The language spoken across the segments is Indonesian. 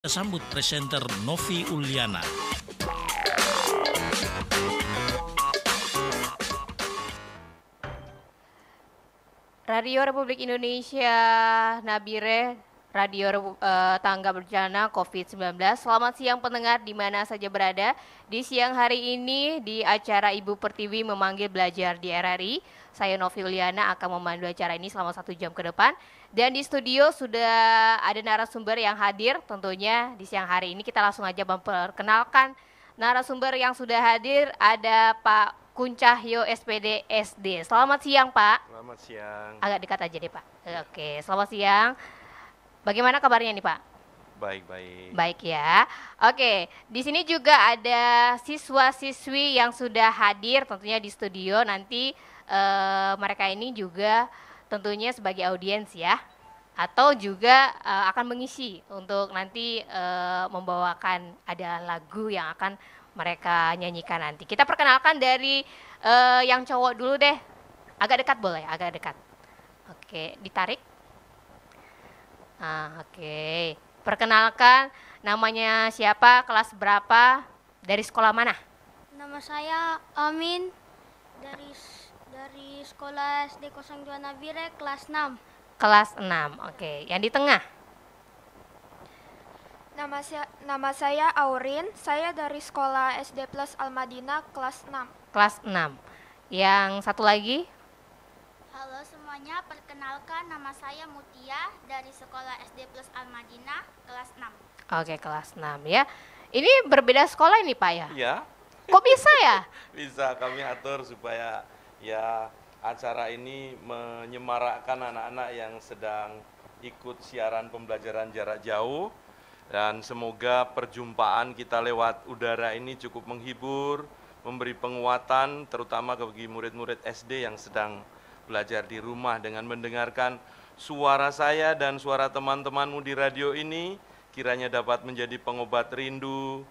Sambut presenter Novi Uliana. Radio Republik Indonesia, Nabire, Radio Tangga Bencana COVID-19. Selamat siang pendengar di mana saja berada. Di siang hari ini di acara Ibu Pertiwi memanggil belajar di RRI, saya Novi Uliana akan memandu acara ini selama 1 jam ke depan. Dan di studio sudah ada narasumber yang hadir. Tentunya di siang hari ini kita langsung aja memperkenalkan narasumber yang sudah hadir. Ada Pak Kuncahyo SPD SD. Selamat siang Pak. Selamat siang. Agak dekat aja deh Pak. Oke, selamat siang. Bagaimana kabarnya nih Pak? Baik. Baik ya. Oke, di sini juga ada siswa-siswi yang sudah hadir tentunya di studio. Nanti mereka ini juga tentunya sebagai audiens ya. Atau juga akan mengisi untuk nanti membawakan ada lagu yang akan mereka nyanyikan nanti. Kita perkenalkan dari yang cowok dulu deh. Agak dekat boleh, agak dekat. Oke, ditarik. Oke. Perkenalkan namanya siapa, kelas berapa, dari sekolah mana? Nama saya Amin dari sekolah SD 02 Nabire kelas 6. Kelas 6. Oke. Yang di tengah? Nama saya Aurin, saya dari sekolah SD Plus Al-Madinah kelas 6. Kelas 6. Yang satu lagi? Halo semuanya, perkenalkan nama saya Mutia dari sekolah SD Plus Al-Madinah kelas 6. Oke, kelas 6 ya. Ini berbeda sekolah ini Pak ya? Iya. Kok bisa ya? Bisa kami atur supaya ya acara ini menyemarakkan anak-anak yang sedang ikut siaran pembelajaran jarak jauh. Dan semoga perjumpaan kita lewat udara ini cukup menghibur, memberi penguatan terutama bagi murid-murid SD yang sedang belajar di rumah dengan mendengarkan suara saya dan suara teman-temanmu di radio ini, kiranya dapat menjadi pengobat rindu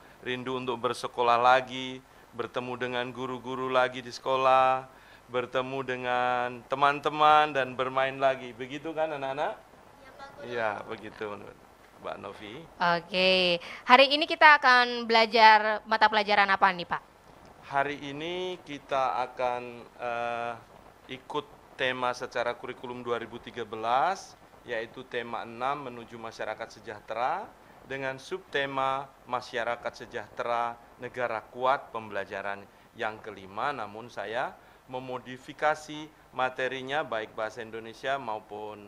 untuk bersekolah lagi, bertemu dengan guru-guru lagi di sekolah, bertemu dengan teman-teman dan bermain lagi. Begitu kan anak-anak? Iya, begitu Mbak Novi. Oke, hari ini kita akan belajar mata pelajaran apa nih Pak? Hari ini kita akan ikut tema secara kurikulum 2013, yaitu tema 6 menuju masyarakat sejahtera, dengan subtema masyarakat sejahtera negara kuat pembelajaran yang kelima, namun saya memodifikasi materinya baik bahasa Indonesia maupun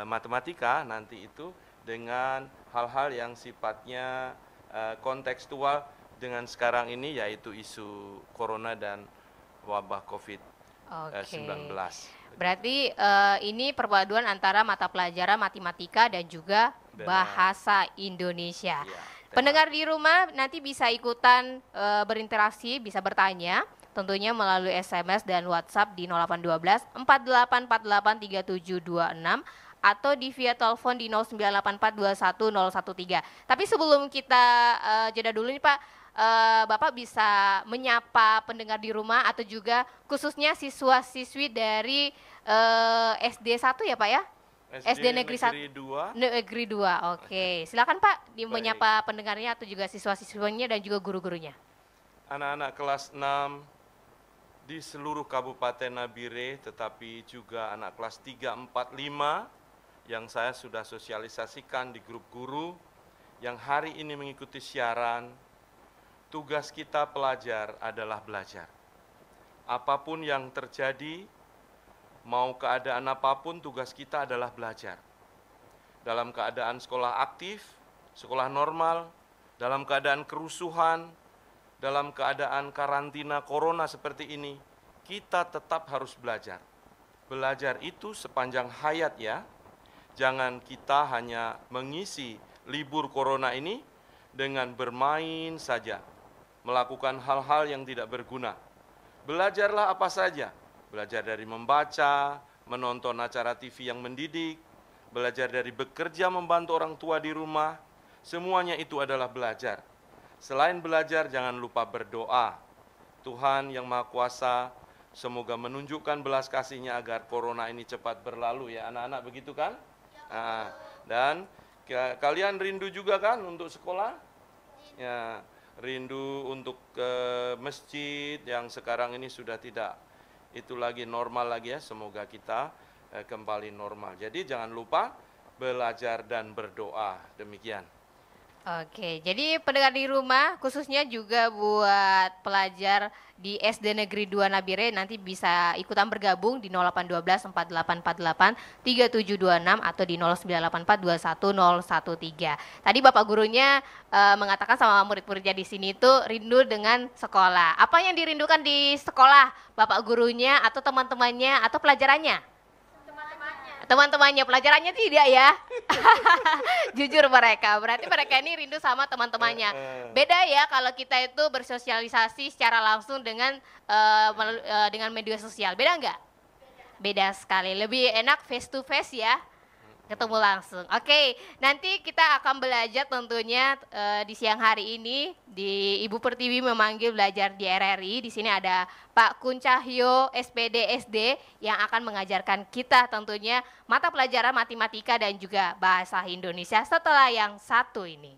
matematika nanti itu dengan hal-hal yang sifatnya kontekstual dengan sekarang ini, yaitu isu corona dan wabah COVID-19. Berarti ini perpaduan antara mata pelajaran matematika dan juga bahasa Indonesia. Ya, pendengar di rumah nanti bisa ikutan berinteraksi, bisa bertanya tentunya melalui SMS dan WhatsApp di 0812 4848 3726 atau di via telepon di 0984211013. Tapi sebelum kita jeda dulu nih Pak, Bapak bisa menyapa pendengar di rumah atau juga khususnya siswa-siswi dari SD 1 ya Pak ya? SD Negeri 2. Negeri 2, oke. Silakan Pak menyapa pendengarnya atau juga siswa-siswinya dan juga guru-gurunya. Anak-anak kelas 6 di seluruh Kabupaten Nabire, tetapi juga anak kelas 3, 4, 5 yang saya sudah sosialisasikan di grup guru yang hari ini mengikuti siaran. Tugas kita pelajar adalah belajar. Apapun yang terjadi, mau keadaan apapun, tugas kita adalah belajar. Dalam keadaan sekolah aktif, sekolah normal, dalam keadaan kerusuhan, dalam keadaan karantina corona seperti ini, kita tetap harus belajar. Belajar itu sepanjang hayat ya. Jangan kita hanya mengisi libur corona ini dengan bermain saja, melakukan hal-hal yang tidak berguna. Belajarlah apa saja, belajar dari membaca, menonton acara TV yang mendidik, belajar dari bekerja membantu orang tua di rumah, semuanya itu adalah belajar. Selain belajar, jangan lupa berdoa. Tuhan yang Maha Kuasa, semoga menunjukkan belas kasih-Nya agar corona ini cepat berlalu ya anak-anak, begitu kan? Dan Kalian rindu juga kan untuk sekolah? Ya, rindu untuk ke masjid yang sekarang ini sudah tidak itu lagi normal lagi ya. Semoga kita kembali normal. Jadi jangan lupa belajar dan berdoa. Demikian. Oke, jadi pendengar di rumah khususnya juga buat pelajar di SD Negeri 2 Nabire nanti bisa ikutan bergabung di 0812 4848 3726 atau di 0984 21013. Tadi Bapak gurunya mengatakan sama murid-muridnya di sini itu rindu dengan sekolah. Apa yang dirindukan di sekolah Bapak gurunya atau teman-temannya atau pelajarannya? Teman-temannya, pelajarannya tidak ya. Jujur mereka, berarti mereka ini rindu sama teman-temannya. Beda ya kalau kita itu bersosialisasi secara langsung dengan media sosial. Beda nggak? Beda sekali, lebih enak face to face ya, ketemu langsung. Oke, nanti kita akan belajar tentunya di siang hari ini di Ibu Pertiwi memanggil belajar di RRI. Di sini ada Pak Kuncahyo SPD SD yang akan mengajarkan kita tentunya mata pelajaran matematika dan juga bahasa Indonesia setelah yang satu ini.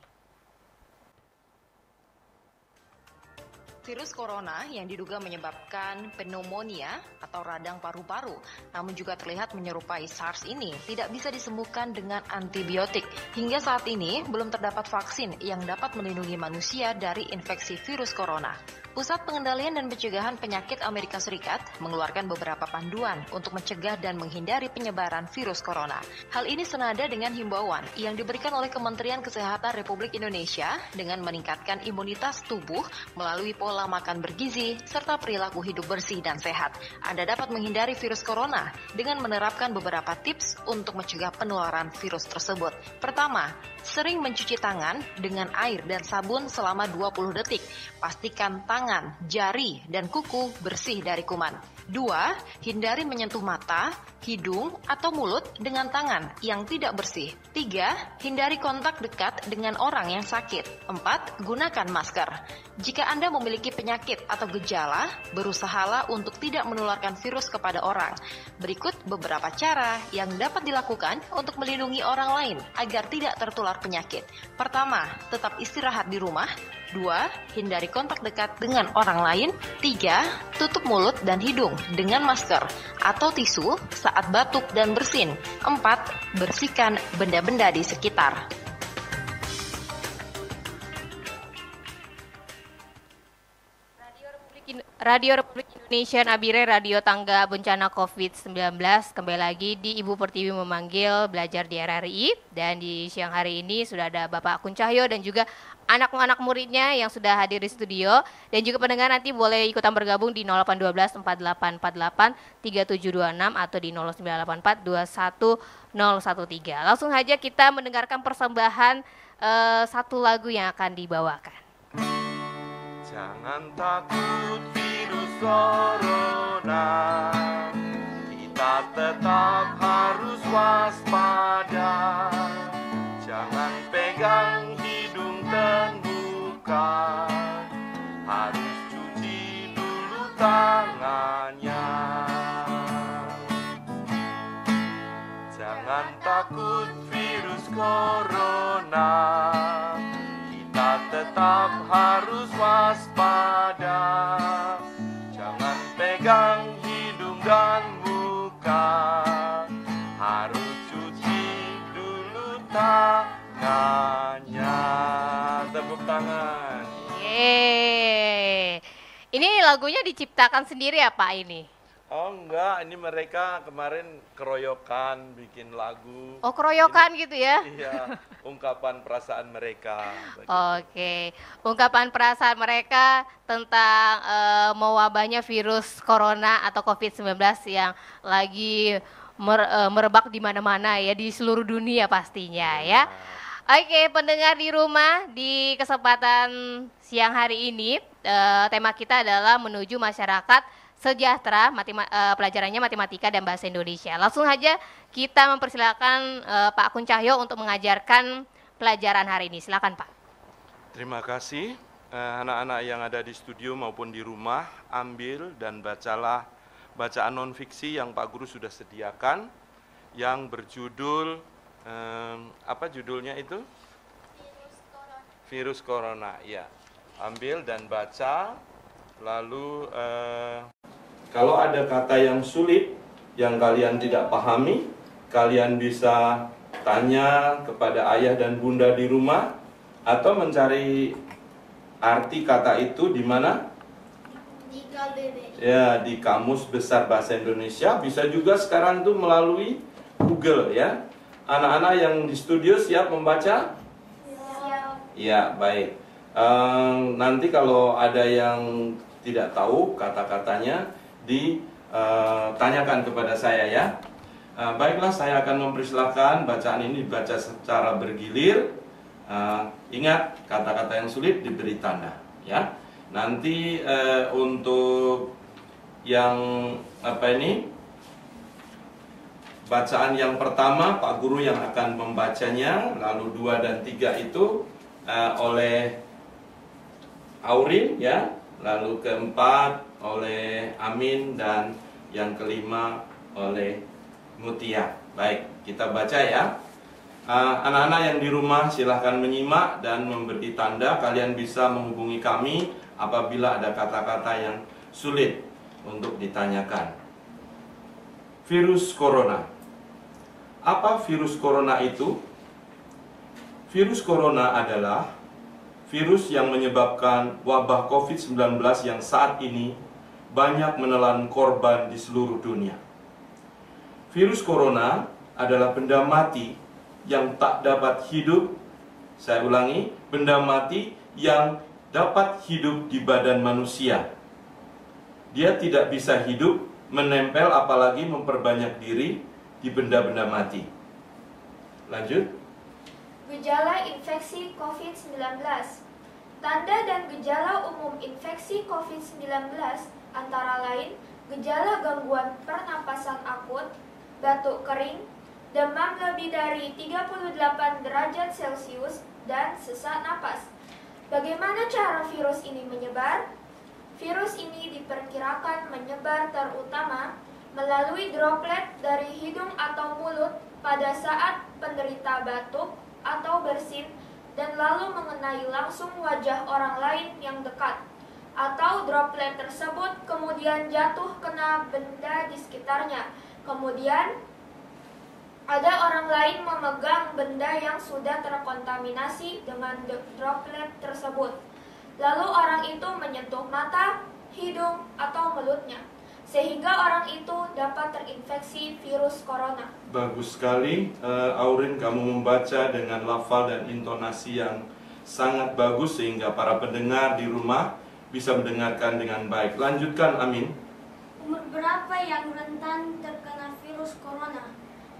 Virus corona yang diduga menyebabkan pneumonia atau radang paru-paru, namun juga terlihat menyerupai SARS ini, tidak bisa disembuhkan dengan antibiotik. Hingga saat ini, belum terdapat vaksin yang dapat melindungi manusia dari infeksi virus corona. Pusat Pengendalian dan Pencegahan Penyakit Amerika Serikat mengeluarkan beberapa panduan untuk mencegah dan menghindari penyebaran virus corona. Hal ini senada dengan himbauan yang diberikan oleh Kementerian Kesehatan Republik Indonesia dengan meningkatkan imunitas tubuh melalui pola makan bergizi serta perilaku hidup bersih dan sehat. Anda dapat menghindari virus corona dengan menerapkan beberapa tips untuk mencegah penularan virus tersebut. Pertama, sering mencuci tangan dengan air dan sabun selama 20 detik. Pastikan tangan, jari, dan kuku bersih dari kuman. 2. Hindari menyentuh mata, hidung, atau mulut dengan tangan yang tidak bersih. 3. Hindari kontak dekat dengan orang yang sakit. 4. Gunakan masker. Jika Anda memiliki penyakit atau gejala, berusahalah untuk tidak menularkan virus kepada orang. Berikut beberapa cara yang dapat dilakukan untuk melindungi orang lain agar tidak tertular penyakit. Pertama, tetap istirahat di rumah. 2. Hindari kontak dekat dengan orang lain. 3. Tutup mulut dan hidung dengan masker atau tisu saat batuk dan bersin. 4. Bersihkan benda-benda di sekitar. Radio Republik Indonesia Nabire, radio tangga bencana COVID-19. Kembali lagi di Ibu Pertiwi memanggil belajar di RRI. Dan di siang hari ini sudah ada Bapak Kuncahyo dan juga anak-anak muridnya yang sudah hadir di studio. Dan juga pendengar nanti boleh ikutan bergabung di 0812 4848 3726 atau di 0984 21013. Langsung saja kita mendengarkan persembahan satu lagu yang akan dibawakan. Jangan takut virus corona, kita tetap harus waspada. Jangan pegang hidung dan muka, harus cuci dulu tangannya. Jangan takut virus corona, kita tetap harus waspada. Jangan pegang hidung dan muka, harus cuci dulu tangannya. Tepuk tangan. Yeay. Ini lagunya diciptakan sendiri ya Pak ini? Oh enggak, ini mereka kemarin keroyokan bikin lagu. Oh keroyokan ini, gitu ya? Iya, ungkapan perasaan mereka. Oke, ungkapan perasaan mereka tentang mewabahnya virus corona atau COVID-19 yang lagi merebak di mana-mana ya, di seluruh dunia pastinya ya. Oke, pendengar di rumah, di kesempatan siang hari ini tema kita adalah menuju masyarakat sejahtera, pelajarannya matematika dan bahasa Indonesia. Langsung saja kita mempersilakan Pak Kuncahyo untuk mengajarkan pelajaran hari ini. Silakan Pak. Terima kasih anak-anak yang ada di studio maupun di rumah, ambil dan bacalah bacaan non-fiksi yang Pak Guru sudah sediakan yang berjudul Apa judulnya itu? Virus corona. Virus corona, ya. Ambil dan baca, lalu kalau ada kata yang sulit, yang kalian tidak pahami, kalian bisa tanya kepada ayah dan bunda di rumah, atau mencari arti kata itu di mana? Di KBBI. Ya, di Kamus Besar Bahasa Indonesia. Bisa juga sekarang tuh melalui Google ya. Anak-anak yang di studio siap membaca? Siap. Ya, baik. Nanti kalau ada yang tidak tahu kata-katanya, ditanyakan kepada saya ya. Baiklah, saya akan mempersilahkan bacaan ini dibaca secara bergilir. Ingat, kata-kata yang sulit diberi tanda ya. Nanti untuk yang bacaan yang pertama Pak Guru yang akan membacanya, lalu 2 dan 3 itu oleh Aurin ya, lalu keempat oleh Amin, dan yang kelima oleh Mutia. Baik, kita baca ya. Anak-anak yang di rumah silahkan menyimak dan memberi tanda. Kalian bisa menghubungi kami apabila ada kata-kata yang sulit untuk ditanyakan. Virus corona. Apa virus corona itu? Virus corona adalah virus yang menyebabkan wabah COVID-19 yang saat ini banyak menelan korban di seluruh dunia. Virus corona adalah benda mati yang tak dapat hidup. Saya ulangi, benda mati yang dapat hidup di badan manusia. Dia tidak bisa hidup, menempel, apalagi memperbanyak diri di benda-benda mati. Lanjut. Gejala infeksi COVID-19. Tanda dan gejala umum infeksi COVID-19 antara lain gejala gangguan pernapasan akut, batuk kering, demam lebih dari 38 derajat Celcius, dan sesak napas. Bagaimana cara virus ini menyebar? Virus ini diperkirakan menyebar terutama melalui droplet dari hidung atau mulut pada saat penderita batuk atau bersin dan lalu mengenai langsung wajah orang lain yang dekat, atau droplet tersebut kemudian jatuh kena benda di sekitarnya. Kemudian ada orang lain memegang benda yang sudah terkontaminasi dengan droplet tersebut. Lalu orang itu menyentuh mata, hidung, atau mulutnya, sehingga orang itu dapat terinfeksi virus corona. Bagus sekali, Aurin, kamu membaca dengan lafal dan intonasi yang sangat bagus sehingga para pendengar di rumah bisa mendengarkan dengan baik. Lanjutkan, Amin. Umur berapa yang rentan terkena virus corona?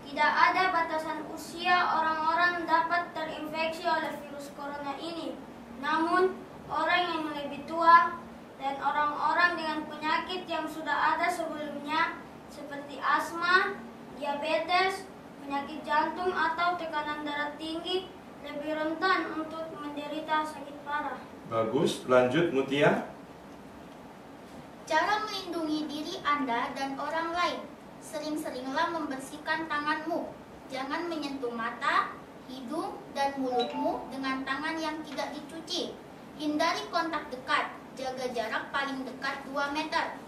Tidak ada batasan usia orang-orang dapat terinfeksi oleh virus corona ini. Namun, orang yang lebih tua dan orang-orang dengan penyakit yang sudah ada sebelumnya seperti asma, diabetes, penyakit jantung atau tekanan darah tinggi lebih rentan untuk menderita sakit parah. Bagus, lanjut, Mutia. Cara melindungi diri Anda dan orang lain. Sering-seringlah membersihkan tanganmu. Jangan menyentuh mata, hidung, dan mulutmu dengan tangan yang tidak dicuci. Hindari kontak dekat. Jaga jarak paling dekat 2 meter.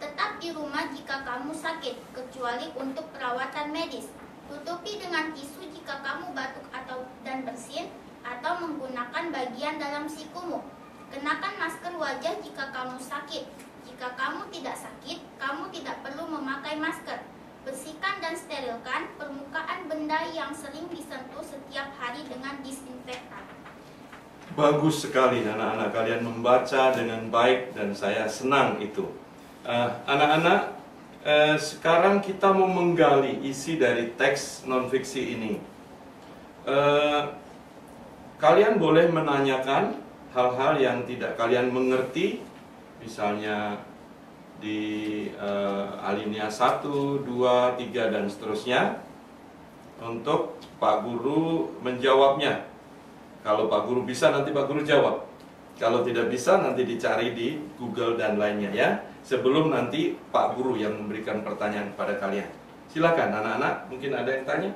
Tetap di rumah jika kamu sakit, kecuali untuk perawatan medis. Tutupi dengan tisu jika kamu batuk dan bersin, atau menggunakan bagian dalam sikumu. Kenakan masker wajah jika kamu sakit. Jika kamu tidak sakit, kamu tidak perlu memakai masker. Bersihkan dan sterilkan permukaan benda yang sering disentuh setiap hari dengan disinfektan. Bagus sekali anak-anak, kalian membaca dengan baik dan saya senang itu. Anak-anak, sekarang kita mau menggali isi dari teks non-fiksi ini. Kalian boleh menanyakan hal-hal yang tidak kalian mengerti, misalnya di alinea 1, 2, 3, dan seterusnya, untuk Pak Guru menjawabnya. Kalau Pak Guru bisa, nanti Pak Guru jawab. Kalau tidak bisa, nanti dicari di Google dan lainnya ya. Sebelum nanti Pak Guru yang memberikan pertanyaan kepada kalian. Silakan anak-anak, mungkin ada yang tanya?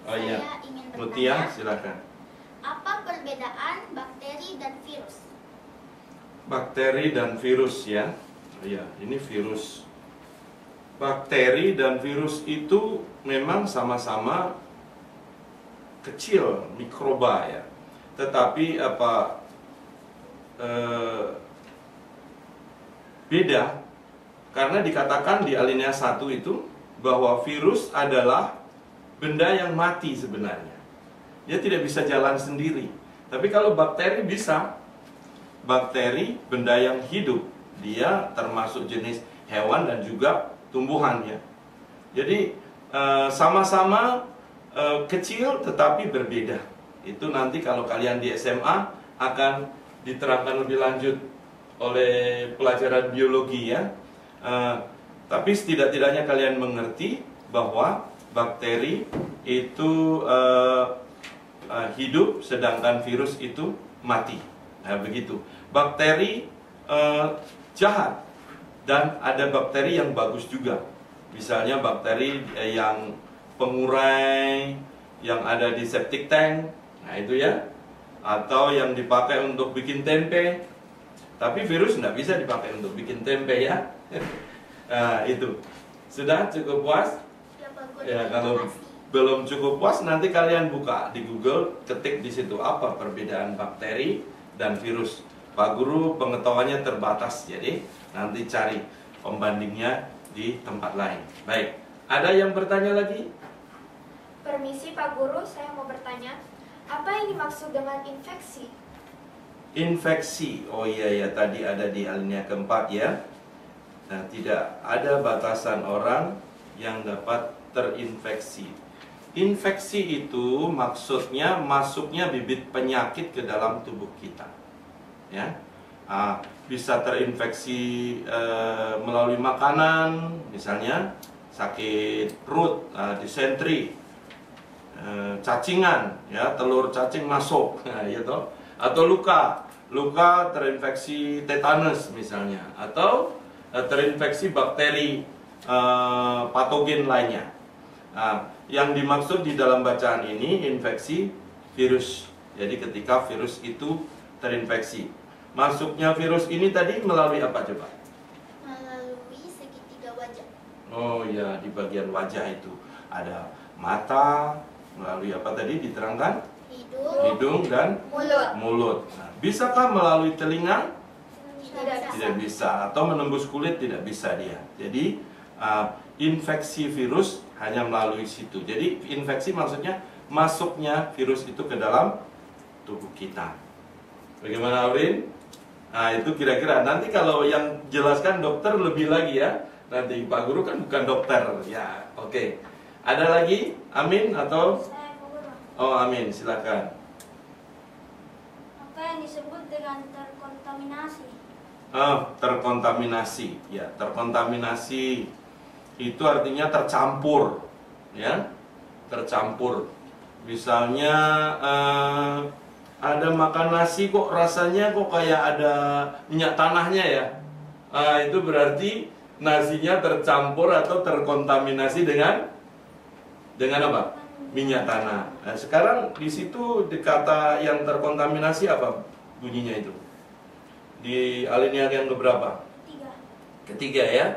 Oh iya, Saya ingin Mutia, bertanya, silakan. apa perbedaan bakteri dan virus? Bakteri dan virus ya. Iya, ini virus. Bakteri dan virus itu memang sama-sama kecil, mikroba ya. Tetapi beda karena dikatakan di alinea 1 itu bahwa virus adalah benda yang mati sebenarnya. Dia tidak bisa jalan sendiri. Tapi kalau bakteri bisa. Bakteri benda yang hidup. Dia termasuk jenis hewan dan juga tumbuhan ya. Jadi sama-sama kecil tetapi berbeda. Itu nanti kalau kalian di SMA akan diterangkan lebih lanjut oleh pelajaran biologi ya. Tapi setidak-tidaknya kalian mengerti bahwa bakteri itu hidup sedangkan virus itu mati. Nah, begitu. Bakteri jahat dan ada bakteri yang bagus juga. Misalnya bakteri yang pengurai yang ada di septic tank. Nah, itu ya. Atau yang dipakai untuk bikin tempe. Tapi virus nggak bisa dipakai untuk bikin tempe ya. Nah, itu. Sudah cukup puas? Ya, Pak Guru, Ya, terima kalau kasih. belum cukup puas nanti kalian buka di Google, ketik di situ apa perbedaan bakteri dan virus. Pak Guru pengetahuannya terbatas, jadi nanti cari pembandingnya di tempat lain. Baik, ada yang bertanya lagi? Permisi Pak Guru, saya mau bertanya, apa yang dimaksud dengan infeksi? Infeksi, oh iya ya, tadi ada di alinea keempat ya. Nah, tidak ada batasan orang yang dapat terinfeksi. Infeksi itu maksudnya masuknya bibit penyakit ke dalam tubuh kita, ya. Bisa terinfeksi melalui makanan, misalnya sakit perut, disentri, cacingan, ya, telur cacing masuk, gitu. Atau luka terinfeksi tetanus misalnya, atau terinfeksi bakteri patogen lainnya. Nah, yang dimaksud di dalam bacaan ini infeksi virus. Jadi ketika virus itu terinfeksi, masuknya virus ini tadi melalui apa coba? Melalui segitiga wajah. Oh ya, di bagian wajah itu ada mata, melalui apa tadi diterangkan? Hidung dan mulut. Nah, bisakah melalui telinga? Tidak bisa. Atau menembus kulit tidak bisa dia. Jadi infeksi virus hanya melalui situ. Jadi infeksi maksudnya masuknya virus itu ke dalam tubuh kita. Bagaimana Aurin? Nah itu kira-kira. Nanti kalau yang jelaskan dokter lebih lagi ya. Nanti Pak Guru kan bukan dokter. Ya, oke. Ada lagi? Amin atau? Oh, Amin, silakan. Apa yang disebut dengan terkontaminasi? Terkontaminasi. Ya, terkontaminasi itu artinya tercampur, ya, tercampur. Misalnya ada makan nasi kok rasanya kok kayak ada minyak tanahnya ya. Itu berarti nasinya tercampur atau terkontaminasi dengan apa? Minyak tanah. Nah, sekarang di situ di kata yang terkontaminasi apa bunyinya itu? Di alinea yang keberapa? Ketiga ya.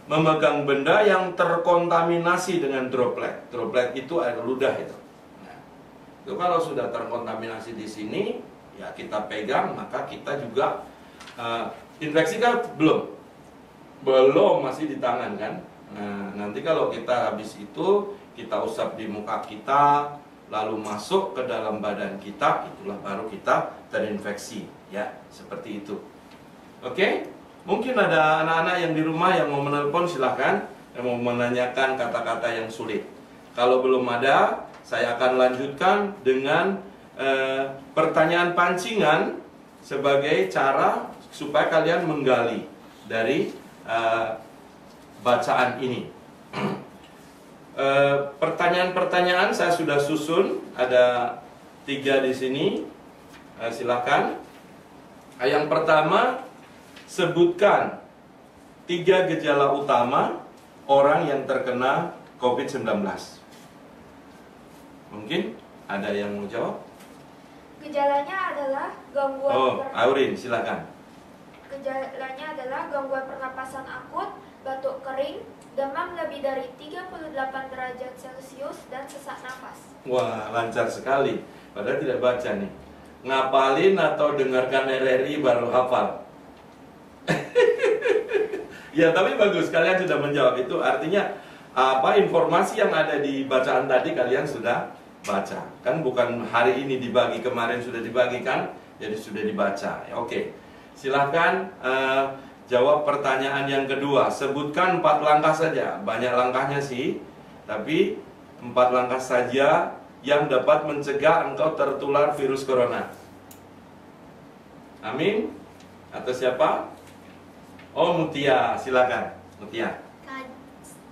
Memegang benda yang terkontaminasi dengan droplet. Droplet itu air ludah itu. Nah, itu kalau sudah terkontaminasi di sini, ya kita pegang, maka kita juga infeksi kan belum, masih di tangan kan. Nah, nanti kalau kita habis itu kita usap di muka kita, lalu masuk ke dalam badan kita, itulah baru kita terinfeksi, ya seperti itu. Oke? Mungkin ada anak-anak yang di rumah yang mau menelpon, silahkan, yang mau menanyakan kata-kata yang sulit. Kalau belum ada, saya akan lanjutkan dengan pertanyaan pancingan sebagai cara supaya kalian menggali dari bacaan ini. Pertanyaan-pertanyaan saya sudah susun, ada 3 di sini. Silakan. Yang pertama, sebutkan 3 gejala utama orang yang terkena COVID-19. Mungkin ada yang mau jawab? Gejalanya adalah gangguan Aurin, silakan. Gejalanya adalah gangguan pernapasan akut, batuk kering, demam lebih dari 38 derajat Celcius, dan sesak nafas. Wah, lancar sekali. Padahal tidak baca nih. Ngapalin atau dengarkan RRI baru hafal? Ya, tapi bagus, kalian sudah menjawab. Itu artinya apa, informasi yang ada di bacaan tadi kalian sudah baca. Kan bukan hari ini dibagi, kemarin sudah dibagikan, jadi sudah dibaca. Ya, oke. Silahkan jawab pertanyaan yang kedua. Sebutkan 4 langkah saja. Banyak langkahnya sih, tapi 4 langkah saja yang dapat mencegah engkau tertular virus corona. Amin. Atau siapa? Oh, Mutia, silakan. Mutia.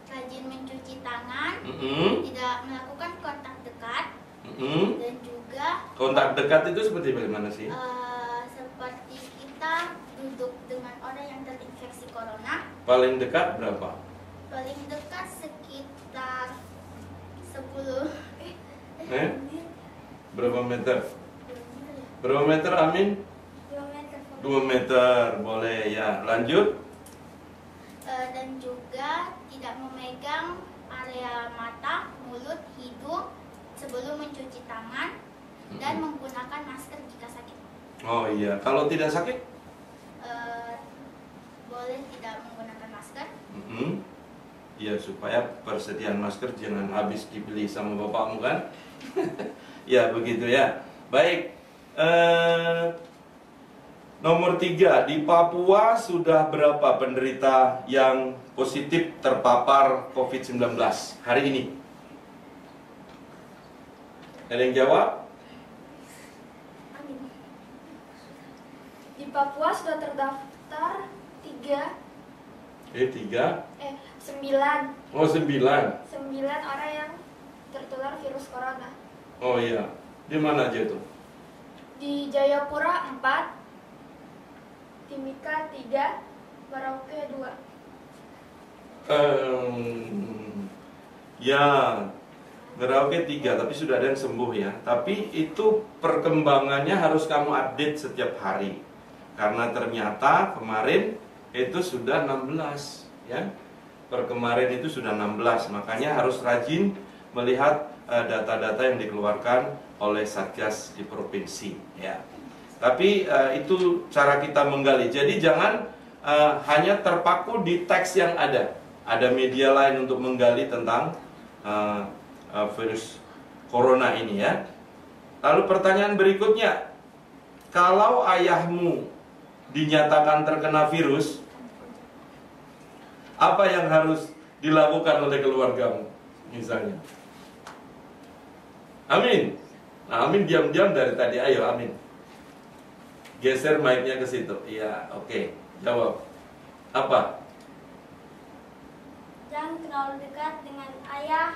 Rajin mencuci tangan, Mm-mm. tidak melakukan kontak dekat, Mm-mm. dan juga Kontak dekat itu seperti bagaimana sih? seperti kita duduk dengan orang yang terinfeksi corona. Paling dekat berapa? Paling dekat sekitar 10 Berapa meter? Berapa meter, Amin? 2 meter, boleh ya. Lanjut. Dan juga tidak memegang area mata, mulut, hidung sebelum mencuci tangan, dan menggunakan masker jika sakit. Oh iya, kalau tidak sakit? Boleh tidak menggunakan masker. Iya, supaya persediaan masker jangan habis dibeli sama bapakmu kan? Ya, begitu ya. Baik. Nomor 3, di Papua sudah berapa penderita yang positif terpapar COVID-19 hari ini? Ada yang jawab? Di Papua sudah terdaftar 9. 9 Oh, 9. orang yang tertular virus corona. Oh iya. Di mana aja tuh? Di Jayapura 4, Timika 3, Merauke 2. Ya, Merauke 3, tapi sudah ada yang sembuh ya. Tapi itu perkembangannya harus kamu update setiap hari. Karena ternyata kemarin itu sudah 16 ya. Kemarin itu sudah 16, makanya harus rajin melihat data-data yang dikeluarkan oleh Satgas di provinsi ya. Tapi itu cara kita menggali. Jadi jangan hanya terpaku di teks yang ada. Ada media lain untuk menggali tentang virus corona ini ya. Lalu pertanyaan berikutnya, kalau ayahmu dinyatakan terkena virus, apa yang harus dilakukan oleh keluargamu misalnya? Amin. Nah, Amin diam-diam dari tadi. Ayo, Amin. Geser mic-nya ke situ. Iya, oke. Jawab. Apa? Jangan terlalu dekat dengan ayah,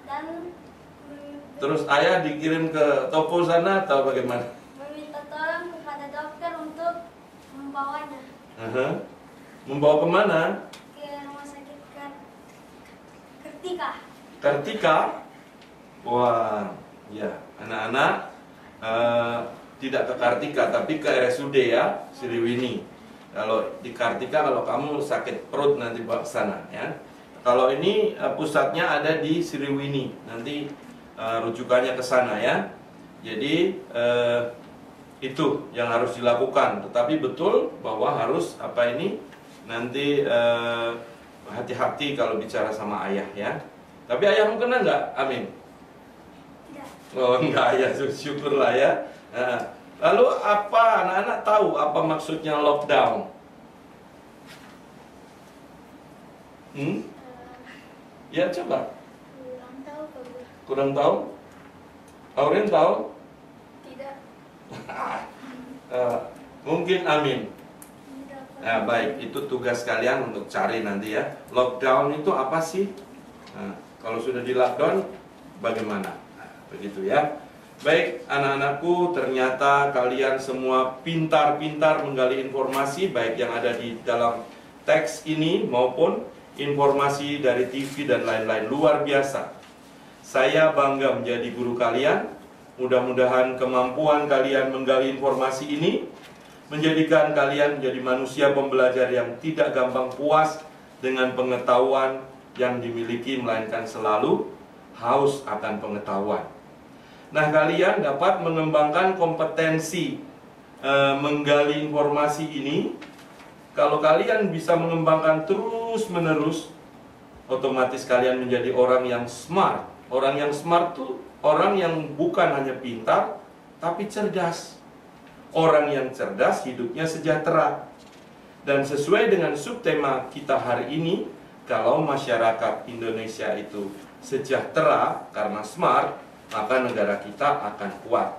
dan Terus ayah dikirim ke toko sana atau bagaimana? meminta tolong kepada dokter untuk membawanya Membawa kemana? ke rumah sakit Kartika. Kartika? Wah, ya. Anak-anak tidak ke Kartika, tapi ke RSUD ya, Sriwini. Kalau di Kartika, kalau kamu sakit perut nanti bawa ke sana ya. Kalau ini pusatnya ada di Sriwini, nanti rujukannya ke sana ya. Jadi itu yang harus dilakukan. Tetapi betul bahwa harus nanti hati-hati kalau bicara sama ayah ya. Tapi ayahmu kena nggak? Amin. Tidak. Oh enggak ya, syukurlah ya. Lalu apa anak-anak tahu apa maksudnya lockdown? Ya coba. Kurang tahu, Pak Guru. Kurang tahu? Aurin tahu? Tidak. Mungkin Amin. Tidak, Pak. Nah, baik, itu tugas kalian untuk cari nanti ya. Lockdown itu apa sih? Nah, kalau sudah di lockdown, bagaimana? Nah, begitu ya. Baik, anak-anakku, ternyata kalian semua pintar-pintar menggali informasi, baik yang ada di dalam teks ini maupun informasi dari TV dan lain-lain. Luar biasa. Saya bangga menjadi guru kalian. Mudah-mudahan kemampuan kalian menggali informasi ini menjadikan kalian menjadi manusia pembelajar yang tidak gampang puas dengan pengetahuan yang dimiliki, melainkan selalu haus akan pengetahuan. Nah, kalian dapat mengembangkan kompetensi menggali informasi ini. Kalau kalian bisa mengembangkan terus-menerus, otomatis kalian menjadi orang yang smart. Orang yang smart itu orang yang bukan hanya pintar, tapi cerdas. Orang yang cerdas hidupnya sejahtera. Dan sesuai dengan subtema kita hari ini, kalau masyarakat Indonesia itu sejahtera karena smart, maka negara kita akan kuat.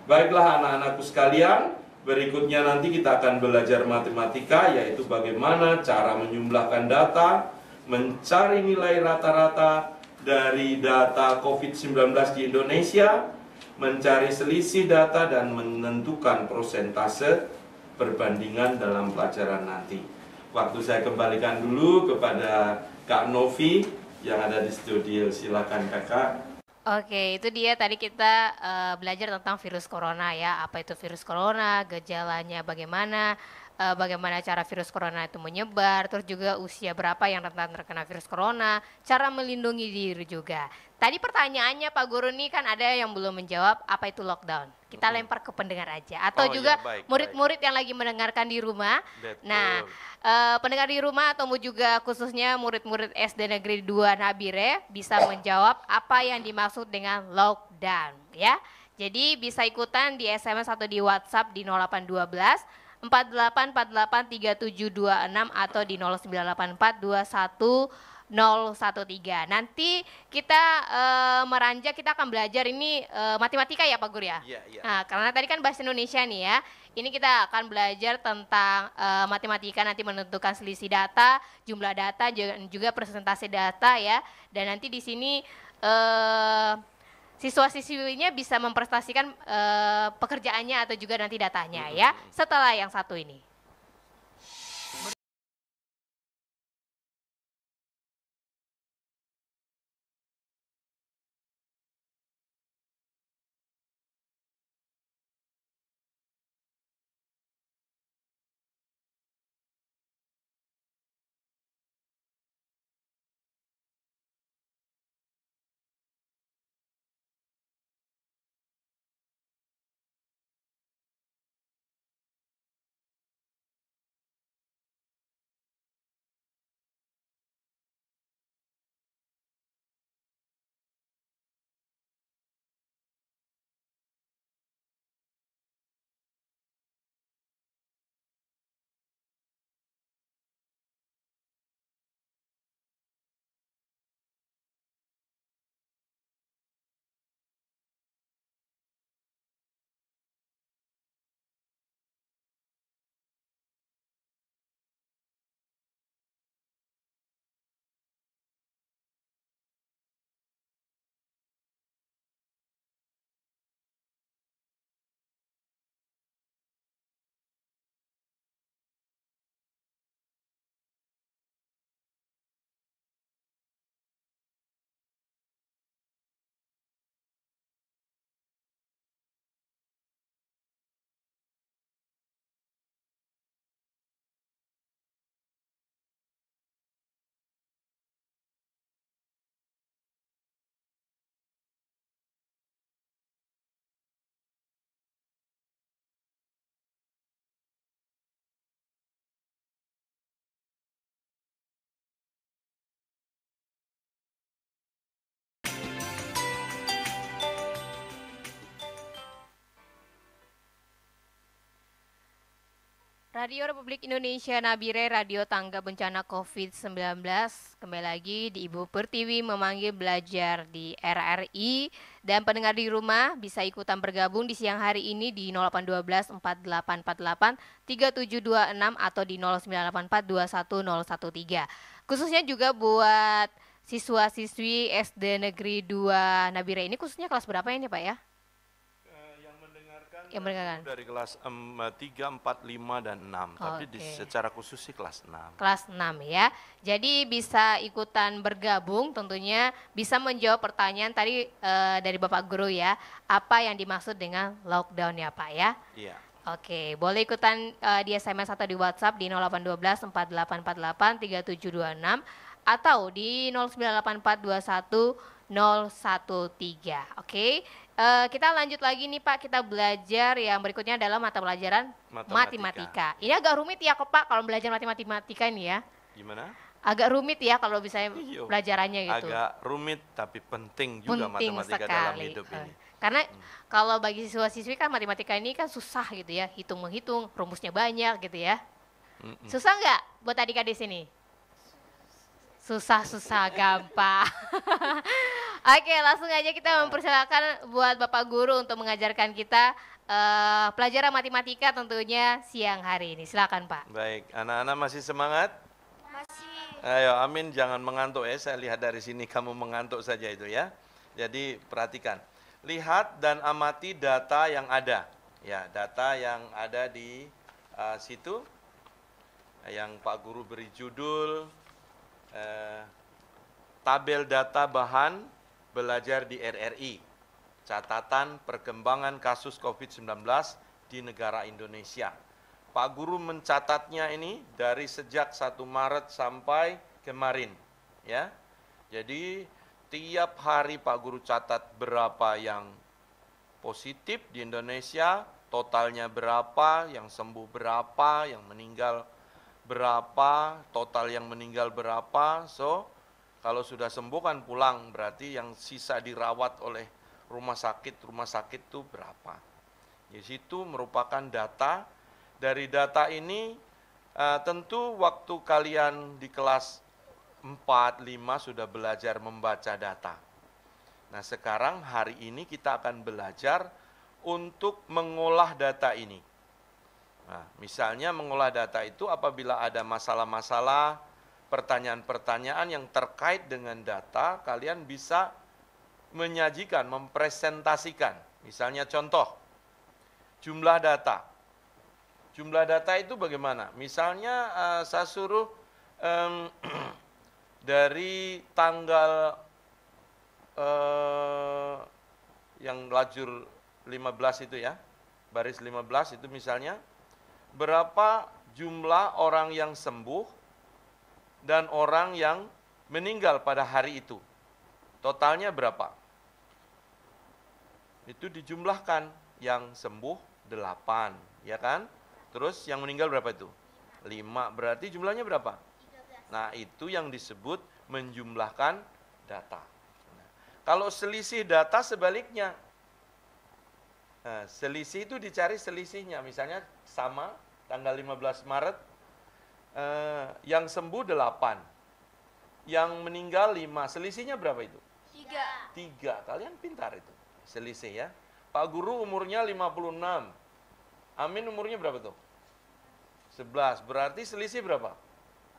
Baiklah anak-anakku sekalian, berikutnya nanti kita akan belajar matematika, yaitu bagaimana cara menjumlahkan data, mencari nilai rata-rata dari data COVID-19 di Indonesia, mencari selisih data, dan menentukan persentase perbandingan dalam pelajaran nanti. Waktu saya kembalikan dulu kepada Kak Novi yang ada di studio. Silakan Kakak. Oke, itu dia tadi kita belajar tentang virus corona ya. Apa itu virus corona, gejalanya bagaimana, bagaimana cara virus corona itu menyebar, terus juga usia berapa yang rentan terkena virus corona, cara melindungi diri juga. Tadi pertanyaannya Pak Guru nih kan ada yang belum menjawab apa itu lockdown. Kita lempar ke pendengar aja. Atau juga murid-murid yang lagi mendengarkan di rumah. Betul. Nah, pendengar di rumah atau juga khususnya murid-murid SD Negeri 2 Nabire bisa menjawab apa yang dimaksud dengan lockdown ya. Jadi bisa ikutan di SMS atau di WhatsApp di 0812 48483726 atau di 0984210013. Nanti kita meranjak, kita akan belajar ini matematika ya Pak Guru ya? Iya, iya. Nah, karena tadi kan bahasa Indonesia nih ya. Ini kita akan belajar tentang matematika, nanti menentukan selisih data, jumlah data, juga presentasi data ya. Dan nanti di sini siswa-siswinya bisa memprestasikan pekerjaannya atau juga nanti datanya ya. Setelah yang satu ini. Radio Republik Indonesia Nabire, Radio Tangga Bencana COVID-19. Kembali lagi di Ibu Pertiwi memanggil belajar di RRI. Dan pendengar di rumah bisa ikutan bergabung di siang hari ini di 0812 4848 3726 atau di 0984 21013. Khususnya juga buat siswa-siswi SD Negeri 2 Nabire ini, khususnya kelas berapa ini Pak ya? Yang mendengarkan yang mendengarkan? Dari kelas 3, 4, 5, dan 6. Tapi secara khusus sih kelas 6. Kelas 6 ya. Jadi bisa ikutan bergabung, tentunya bisa menjawab pertanyaan tadi dari Bapak Guru ya. Apa yang dimaksud dengan lockdown ya Pak ya? Iya. Oke, boleh ikutan di SMS atau di WhatsApp di 0812 4848 3726 atau di 098421 013. Oke. Kita lanjut lagi nih Pak, kita belajar yang berikutnya adalah mata pelajaran matematika. Ini agak rumit ya kok Pak kalau belajar matematika ini ya. Gimana? Agak rumit ya kalau bisa Iyo, pelajarannya gitu. agak rumit tapi penting juga Penting matematika sekali. dalam hidup ini. Karena kalau bagi siswa-siswi kan matematika ini kan susah gitu ya, hitung-menghitung, rumusnya banyak gitu ya. Susah nggak buat adik-adik sini? Susah gampang. Oke, langsung aja kita mempersilakan buat Bapak Guru untuk mengajarkan kita pelajaran matematika tentunya siang hari ini. Silakan Pak. Baik, anak-anak masih semangat? Masih. Ayo, Amin jangan mengantuk ya. Saya lihat dari sini kamu mengantuk saja itu ya. Jadi perhatikan, lihat dan amati data yang ada. Ya, data yang ada di situ. Yang Pak Guru beri judul tabel data bahan belajar di RRI, catatan perkembangan kasus COVID-19 di negara Indonesia. Pak Guru mencatatnya ini dari sejak 1 Maret sampai kemarin, ya. Jadi tiap hari Pak Guru catat berapa yang positif di Indonesia, totalnya berapa, yang sembuh berapa, yang meninggal berapa, total yang meninggal berapa. So, kalau sudah sembuh kan pulang, berarti yang sisa dirawat oleh rumah sakit itu berapa. Di situ merupakan data. Dari data ini tentu waktu kalian di kelas 4, 5 sudah belajar membaca data. Nah sekarang hari ini kita akan belajar untuk mengolah data ini. Nah, misalnya mengolah data itu apabila ada masalah-masalah, pertanyaan-pertanyaan yang terkait dengan data, kalian bisa menyajikan, mempresentasikan. Misalnya contoh, jumlah data. Jumlah data itu bagaimana? Misalnya saya suruh dari tanggal yang lajur 15 itu ya, baris 15 itu misalnya, berapa jumlah orang yang sembuh dan orang yang meninggal pada hari itu. Totalnya berapa? Itu dijumlahkan, yang sembuh 8, ya kan? Terus yang meninggal berapa itu? 5, berarti jumlahnya berapa? 13. Nah, itu yang disebut menjumlahkan data. Nah, kalau selisih data sebaliknya. Nah, selisih itu dicari selisihnya, misalnya sama, tanggal 15 Maret, yang sembuh 8, yang meninggal 5, selisihnya berapa itu? 3, kalian pintar itu, selisih ya. Pak Guru umurnya 56, Amin umurnya berapa tuh? 11, berarti selisih berapa?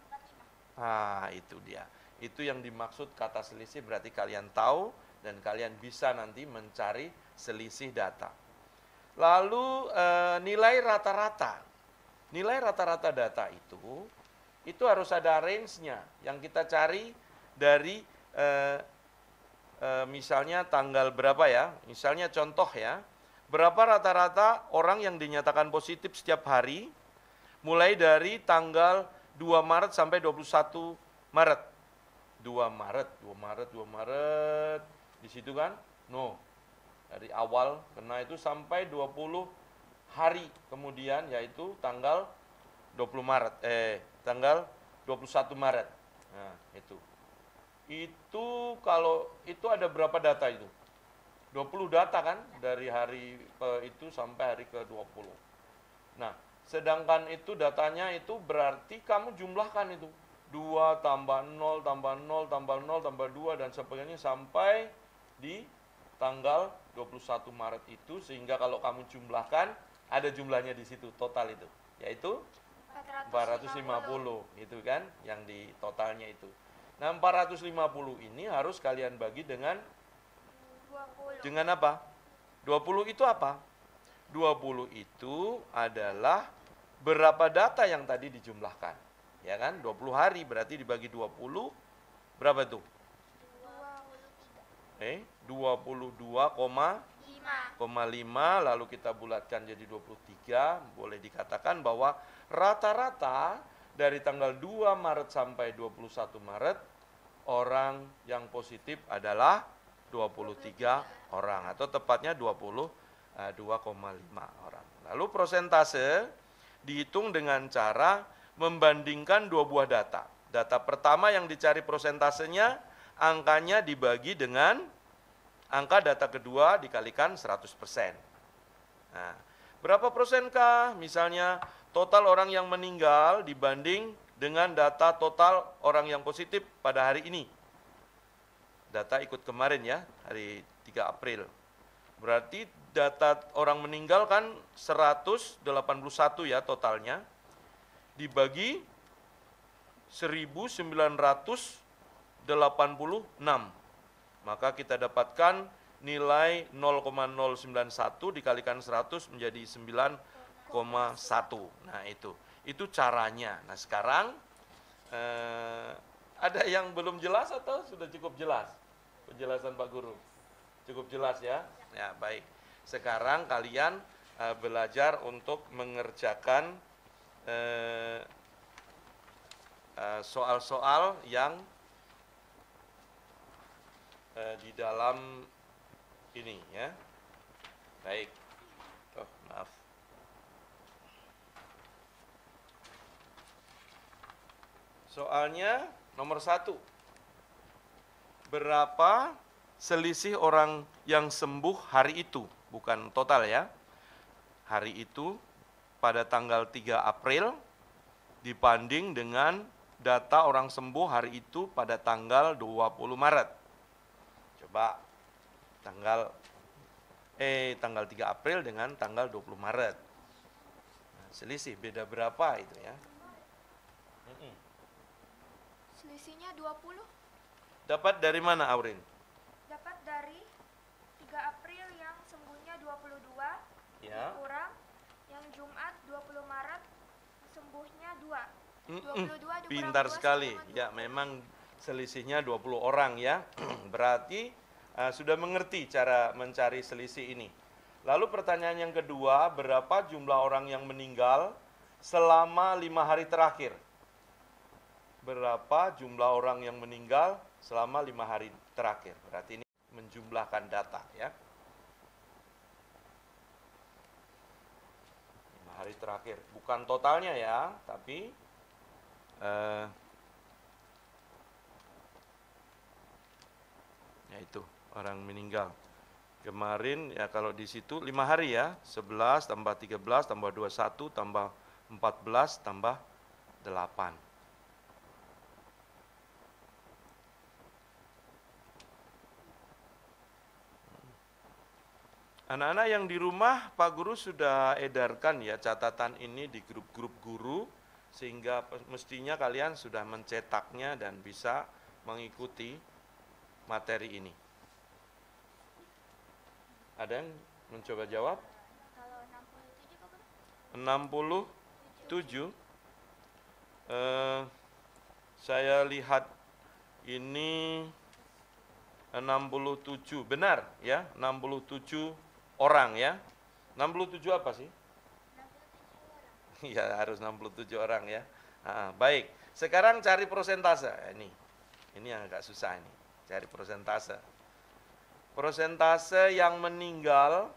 45. Nah, itu dia. Itu yang dimaksud kata selisih, berarti kalian tahu dan kalian bisa nanti mencari selisih data. Lalu nilai rata-rata. Nilai rata-rata data itu harus ada range-nya. Yang kita cari dari misalnya tanggal berapa ya, misalnya contoh ya, berapa rata-rata orang yang dinyatakan positif setiap hari, mulai dari tanggal 2 Maret sampai 21 Maret. 2 Maret, di situ kan, dari awal kena itu sampai 20 hari kemudian, yaitu tanggal 20 Maret, tanggal 21 Maret. Nah, itu. Itu kalau itu ada berapa data itu? 20 data kan dari hari itu sampai hari ke-20. Nah, sedangkan itu datanya itu berarti kamu jumlahkan itu. 2 tambah 0 tambah 0 tambah 0 tambah 2 dan sebagainya sampai di tanggal 21 Maret itu, sehingga kalau kamu jumlahkan ada jumlahnya di situ total itu, yaitu 450 itu kan yang di totalnya itu. Nah, 450 ini harus kalian bagi dengan 20. Dengan apa? 20 itu apa? 20 itu adalah berapa data yang tadi dijumlahkan. Ya kan? 20 hari berarti dibagi 20, berapa tuh? 22,5 lalu kita bulatkan jadi 23, boleh dikatakan bahwa rata-rata dari tanggal 2 Maret sampai 21 Maret orang yang positif adalah 23 orang atau tepatnya 22,5 orang. Lalu persentase dihitung dengan cara membandingkan dua buah data. Data pertama yang dicari persentasenya, angkanya dibagi dengan angka data kedua dikalikan 100%. Nah, berapa persenkah misalnya total orang yang meninggal dibanding dengan data total orang yang positif pada hari ini? Data ikut kemarin ya, hari 3 April. Berarti data orang meninggal kan 181 ya totalnya, dibagi 1986. Maka kita dapatkan nilai 0,091 dikalikan 100 menjadi 9,1. Nah itu caranya. Nah sekarang ada yang belum jelas atau sudah cukup jelas? Penjelasan Pak Guru cukup jelas ya? Ya baik. Sekarang kalian belajar untuk mengerjakan soal-soal yang di dalam ini ya. Baik. Oh, maaf. Soalnya nomor 1. Berapa selisih orang yang sembuh hari itu? Bukan total ya. Hari itu pada tanggal 3 April dibanding dengan data orang sembuh hari itu pada tanggal 20 Maret. Coba tanggal 3 April dengan tanggal 20 Maret. Nah, selisih beda berapa itu ya? Selisihnya 20. Dapat dari mana Aurin? Dapat dari 3 April yang sembuhnya 22, Ya. kurang yang Jumat 20 Maret sembuhnya 2. 22 dikurang Pintar 2 sekali. sama 20. Ya, memang selisihnya 20 orang ya. Berarti sudah mengerti cara mencari selisih ini. Lalu pertanyaan yang kedua, berapa jumlah orang yang meninggal selama 5 hari terakhir? Berapa jumlah orang yang meninggal selama 5 hari terakhir? Berarti ini menjumlahkan data ya. 5 hari terakhir, bukan totalnya ya, tapi ya itu orang meninggal. Kemarin ya kalau di situ 5 hari ya, 11 tambah 13 tambah 21 tambah 14 tambah 8. Anak-anak yang di rumah, Pak Guru sudah edarkan ya catatan ini di grup-grup guru, sehingga mestinya kalian sudah mencetaknya dan bisa mengikuti materi ini. Ada yang mencoba jawab? Kalau 67 Pak Guru? 67. Saya lihat ini 67, benar ya, 67 orang ya. 67 apa sih? 67 orang. Ya harus 67 orang ya. Baik, sekarang cari persentase. Ini yang agak susah ini, cari persentase. Persentase yang meninggal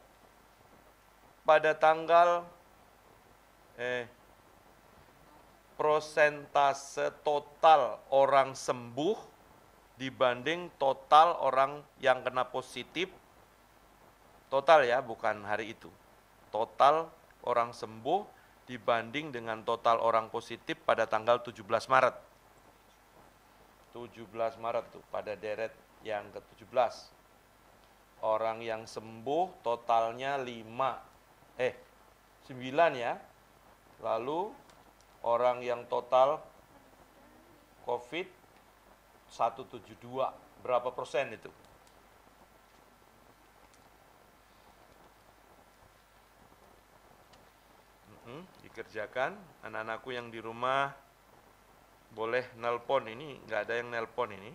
pada tanggal persentase total orang sembuh dibanding total orang yang kena positif. Total ya, bukan hari itu. Total orang sembuh dibanding dengan total orang positif pada tanggal 17 Maret. 17 Maret tuh pada deret yang ke-17. Orang yang sembuh totalnya 9 ya. Lalu orang yang total COVID 172. Berapa persen itu? dikerjakan. Anak-anakku yang di rumah boleh nelpon, ini nggak ada yang nelpon ini.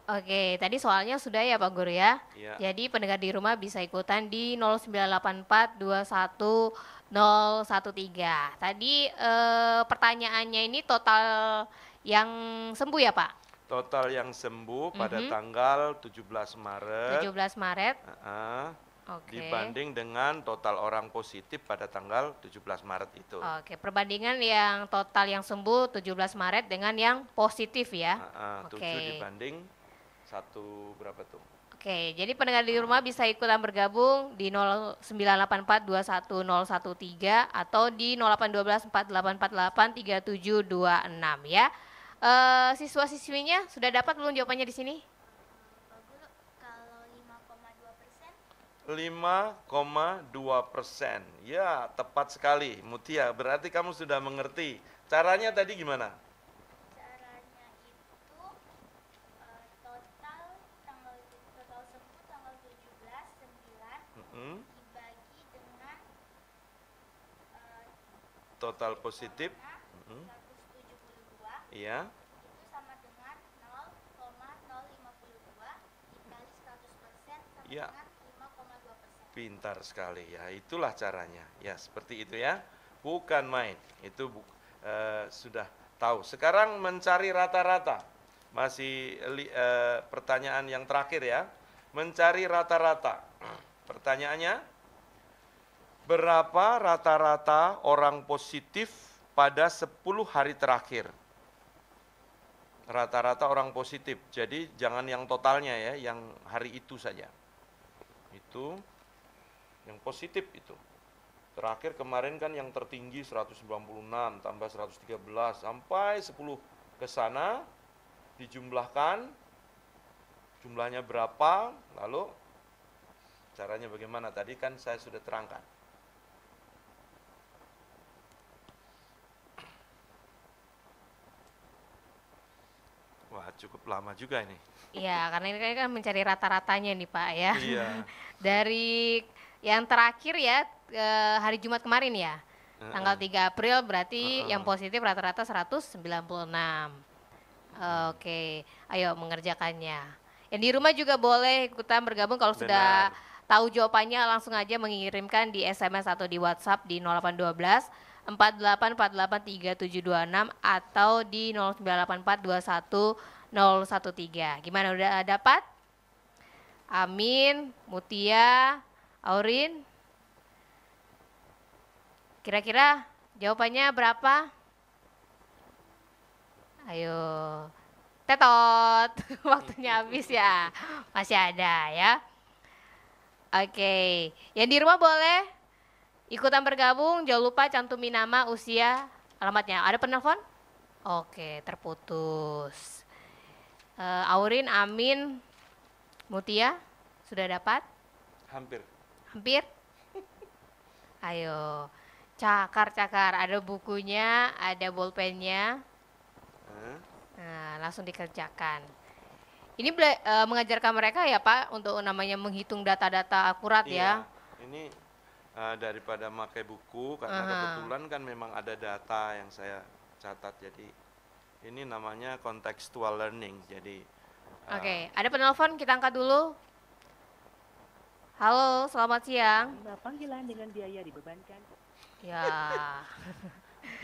Oke, tadi soalnya sudah ya Pak Guru ya. Iya. Jadi pendengar di rumah bisa ikutan di 0984 21 013. Tadi pertanyaannya ini total yang sembuh ya Pak? Total yang sembuh pada tanggal 17 Maret 17 Maret. Oke. dibanding dengan total orang positif pada tanggal 17 Maret itu. Oke, perbandingan yang total yang sembuh 17 Maret dengan yang positif ya. 7 Oke. dibanding 1 berapa tuh? Oke, jadi pendengar di rumah bisa ikutan bergabung di 0984 21013 atau di 0812 4848 3726 ya. Siswa-siswinya sudah dapat belum jawabannya di sini? Pak Guru, kalau 5,2%? 5,2%. Ya, tepat sekali, Mutia. Berarti kamu sudah mengerti. Caranya tadi gimana? Caranya itu total sembuh tanggal 17 9 dibagi dengan Total positif. 172 Iya. itu sama dengan 0,052 dikali 100% sama Ya. dengan 5,2%. Pintar sekali ya, itulah caranya. Ya, seperti itu ya. Bukan main. Itu sudah tahu. Sekarang mencari rata-rata. Masih pertanyaan yang terakhir ya. Mencari rata-rata. Pertanyaannya, berapa rata-rata orang positif pada 10 hari terakhir? Rata-rata orang positif. Jadi jangan yang totalnya ya, yang hari itu saja. Itu yang positif itu. Terakhir kemarin kan yang tertinggi 196 tambah 113 sampai 10 ke sana dijumlahkan jumlahnya berapa, lalu caranya bagaimana tadi kan saya sudah terangkan. Wah, cukup lama juga ini. Iya, karena ini kan mencari rata-ratanya nih Pak ya. Iya. Dari yang terakhir ya hari Jumat kemarin ya. Tanggal 3 April berarti yang positif rata-rata 196. Oke, ayo mengerjakannya. Yang di rumah juga boleh ikutan bergabung kalau sudah tahu jawabannya langsung aja mengirimkan di SMS atau di WhatsApp di 0812 48483726 atau di 0984 21 013. Gimana, udah dapat? Amin, Mutia, Aurin. Kira-kira jawabannya berapa? Ayo, tetot, waktunya habis ya. Masih ada ya. Oke, yang di rumah boleh ikutan bergabung. Jangan lupa cantumin nama, usia, alamatnya. Ada penelpon? Oke, terputus. Aurin, Amin, Mutia, sudah dapat? Hampir. Hampir? Ayo, cakar-cakar. Ada bukunya, ada bolpennya. Nah, langsung dikerjakan. Ini mengajarkan mereka ya Pak untuk namanya menghitung data-data akurat ya. Ini daripada pakai buku karena kebetulan kan memang ada data yang saya catat, jadi ini namanya contextual learning. Jadi Oke, ada penelpon, kita angkat dulu. Halo, selamat siang. Panggilan dengan biaya dibebankan. Ya.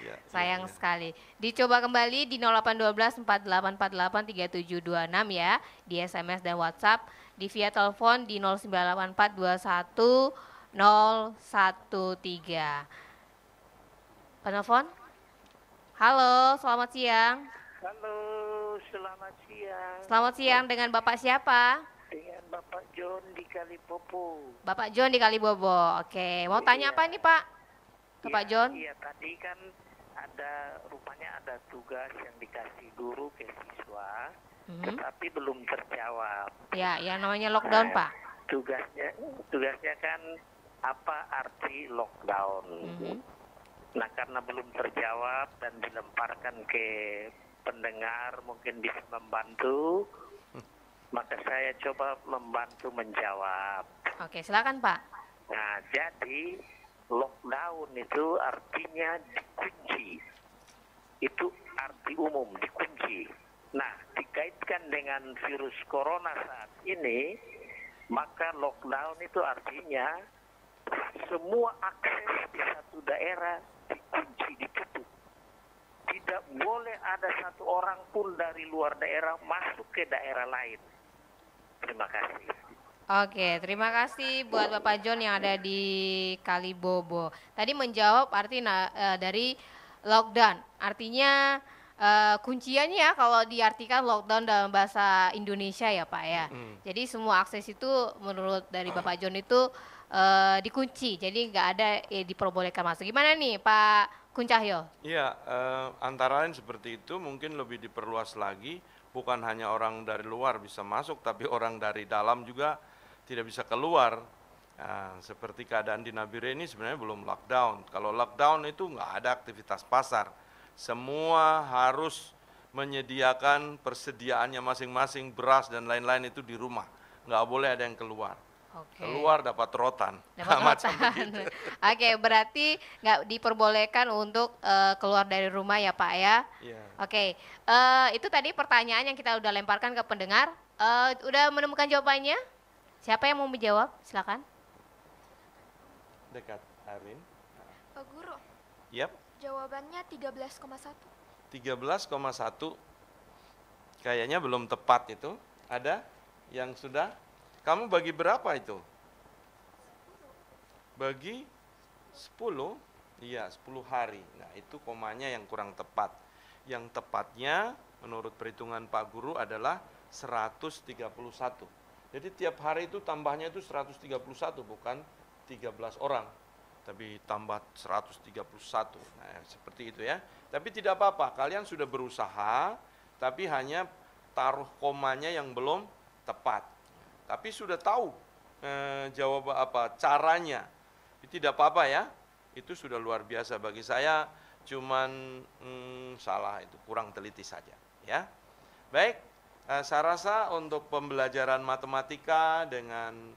ya, Sayang sekali. Dicoba kembali di 0812 4848 3726 ya, di SMS dan WhatsApp, di via telepon di 0984 21 013. Penelpon? Halo, selamat siang. Halo, selamat siang. Selamat siang, dengan Bapak siapa? Dengan Bapak John di Kalipopo. Bapak John di Kalibobo. Oke, mau tanya apa nih Pak? Bapak John? Iya, tadi kan rupanya ada tugas yang dikasih guru ke siswa, tetapi belum terjawab. Ya, yang namanya lockdown Pak. Tugasnya kan apa arti lockdown. Nah, karena belum terjawab dan dilemparkan ke pendengar mungkin bisa membantu, maka saya coba membantu menjawab. Oke, silakan Pak. Nah, jadi lockdown itu artinya dikunci. Itu arti umum, dikunci. Nah, dikaitkan dengan virus corona saat ini, maka lockdown itu artinya semua akses di satu daerah dikunci, ditutup. Tidak boleh ada satu orang pun dari luar daerah masuk ke daerah lain. Terima kasih. Oke, terima kasih buat Bapak John yang ada di Kalibobo. Tadi menjawab arti dari lockdown. Artinya kunciannya kalau diartikan lockdown dalam bahasa Indonesia ya Pak ya. Jadi semua akses itu menurut dari Bapak John itu dikunci. Jadi nggak ada diperbolehkan masuk. Gimana nih Pak Kuncahyo? Iya, antara lain seperti itu, mungkin lebih diperluas lagi. Bukan hanya orang dari luar bisa masuk, tapi orang dari dalam juga tidak bisa keluar. Nah, seperti keadaan di Nabire ini sebenarnya belum lockdown. Kalau lockdown itu nggak ada aktivitas pasar. Semua harus menyediakan persediaannya masing-masing, beras dan lain-lain itu di rumah. Nggak boleh ada yang keluar. Oke. Keluar dapat rotan. Dapat rotan. Oke, berarti nggak diperbolehkan untuk keluar dari rumah ya Pak ya? Iya. Oke, itu tadi pertanyaan yang kita udah lemparkan ke pendengar. Udah menemukan jawabannya? Siapa yang mau menjawab? Silakan. Dekat, Arin. Pak Guru, Yap, jawabannya 13,1. 13,1. Kayaknya belum tepat itu. Ada yang sudah? Kamu bagi berapa itu? Bagi 10? Iya, 10 hari. Nah, itu komanya yang kurang tepat. Yang tepatnya menurut perhitungan Pak Guru adalah 131. Jadi tiap hari itu tambahnya itu 131, bukan 13 orang. Tapi tambah 131. Nah, seperti itu ya. Tapi tidak apa-apa, kalian sudah berusaha, tapi hanya taruh komanya yang belum tepat. Tapi sudah tahu jawab apa caranya. Tidak apa-apa ya. Itu sudah luar biasa bagi saya. Cuman salah itu, kurang teliti saja ya. Baik, saya rasa untuk pembelajaran matematika dengan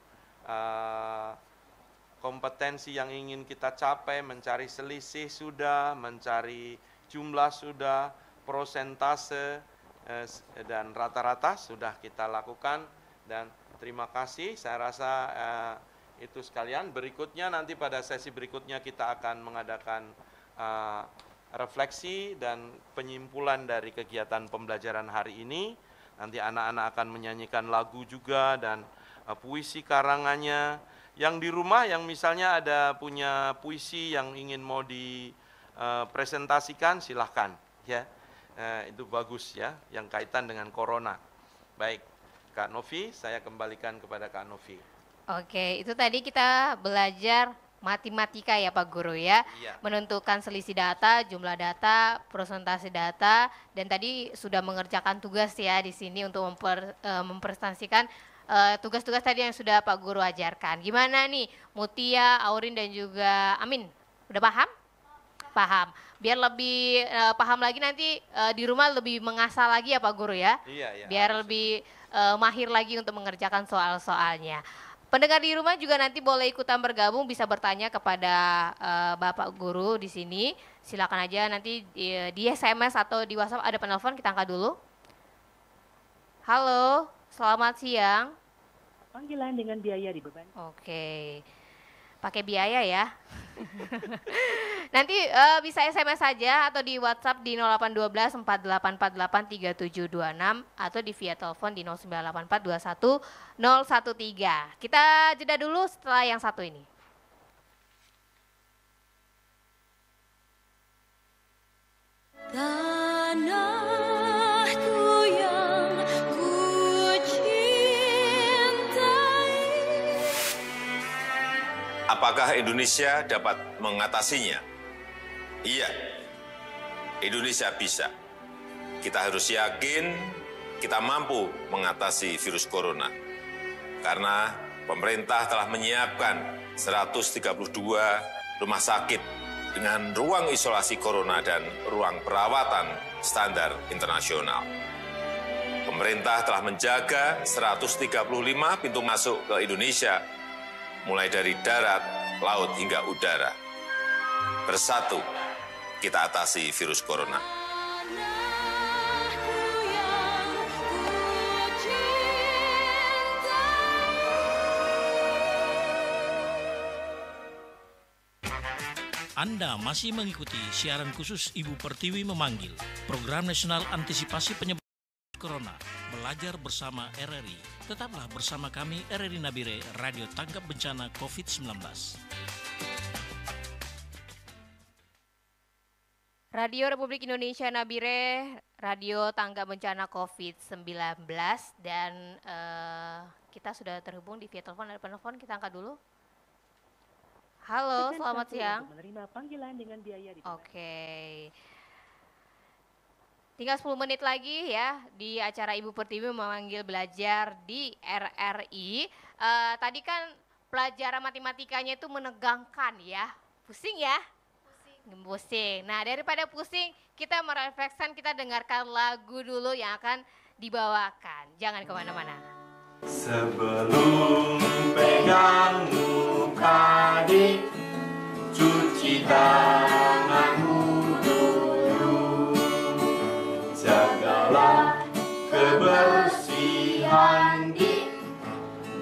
kompetensi yang ingin kita capai, mencari selisih sudah, mencari jumlah sudah, prosentase dan rata-rata sudah kita lakukan. Dan terima kasih, saya rasa itu sekalian. Berikutnya nanti pada sesi berikutnya kita akan mengadakan refleksi dan penyimpulan dari kegiatan pembelajaran hari ini. Nanti anak-anak akan menyanyikan lagu juga dan puisi karangannya. Yang di rumah yang misalnya ada punya puisi yang ingin mau dipresentasikan, silahkan ya. Itu bagus ya, yang kaitan dengan corona. Baik. Kak Novi, saya kembalikan kepada Kak Novi. Oke, itu tadi kita belajar matematika ya Pak Guru ya. Iya. Menentukan selisih data, jumlah data, presentasi data, dan tadi sudah mengerjakan tugas ya di sini untuk mempresentasikan tugas-tugas tadi yang sudah Pak Guru ajarkan. Gimana nih Mutia, Aurin dan juga Amin? Udah paham? Paham. Biar lebih paham lagi nanti di rumah lebih mengasah lagi ya Pak Guru ya. Iya, Biar lebih mahir lagi untuk mengerjakan soal-soalnya. Pendengar di rumah juga nanti boleh ikutan bergabung, bisa bertanya kepada Bapak Guru di sini. Silakan aja nanti di SMS atau di WhatsApp ada penelpon, kita angkat dulu. Halo, selamat siang. Panggilan dengan biaya dibeban. Oke. Pakai biaya ya. Nanti bisa SMS saja atau di WhatsApp di 0812 4848 3726 atau di via telepon di 0984 21 013. Kita jeda dulu setelah yang satu ini. Tanahku yang ku cintai. Apakah Indonesia dapat mengatasinya? Iya, Indonesia bisa. Kita harus yakin kita mampu mengatasi virus corona. Karena pemerintah telah menyiapkan 132 rumah sakit dengan ruang isolasi corona dan ruang perawatan standar internasional. Pemerintah telah menjaga 135 pintu masuk ke Indonesia, mulai dari darat, laut, hingga udara. Bersatu, kita atasi virus corona. Anda masih mengikuti siaran khusus Ibu Pertiwi Memanggil, Program Nasional Antisipasi Penyebaran Corona, belajar bersama RRI. Tetaplah bersama kami RRI Nabire, Radio Tanggap Bencana COVID-19. Radio Republik Indonesia Nabire, Radio Tanggap Bencana COVID-19, dan kita sudah terhubung di via telepon. Ada penelpon, kita angkat dulu. Halo, selamat siang. Menerima panggilan dengan biaya di Oke. Tinggal 10 menit lagi ya di acara Ibu Pertiwi Memanggil Belajar di RRI. Tadi kan pelajaran matematikanya itu menegangkan ya. Pusing ya? Pusing. Nah, daripada pusing, kita merefleksikan, kita dengarkan lagu dulu yang akan dibawakan. Jangan kemana-mana. Sebelum pegang muka adik, cuci tanganmu dulu. Jagalah kebersihan dik,